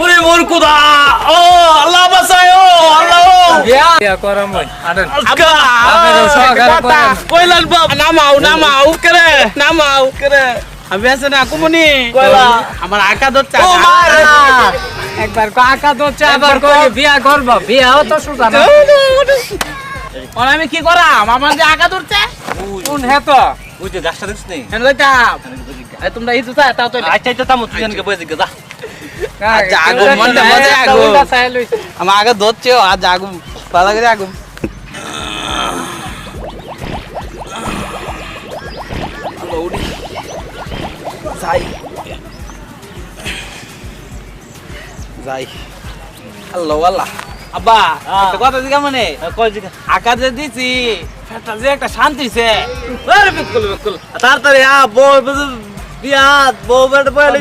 ওরে মোর খোদা ও আল্লাহ বাঁচায় ও আল্লাহ বিয়া করাম ভাই আরে আজকা কইলাল বাপ নামাও করে আমি আছে না কুমনি কইলা আমার আকা ধরছে ও মারে একবার কাকা তো চাবার করে বিয়া করব বিয়াও তো সুজা না আমি কি করাম আমার যে আকা ধরছে কোন হে তো ওই যে গাছটা দেখছ নি হেন লইতা তোমরা ইতো চাই তাও তো আচ্ছা তো তামু তুই এনকে বসে যা আজ আগো মনে মজা আগো আমার আগে ধরছে আজ আগো পালা করে আগো লৌডি যাই হ্যালো আল্লাহ আব্বা একটা কথা জিগা মানে কই জিগা আকার যে দিছি সেটা যে একটা শান্তিছে আরে বিকুল তাড়াতাড়ি বউ বিয়া বউ বেটা বলে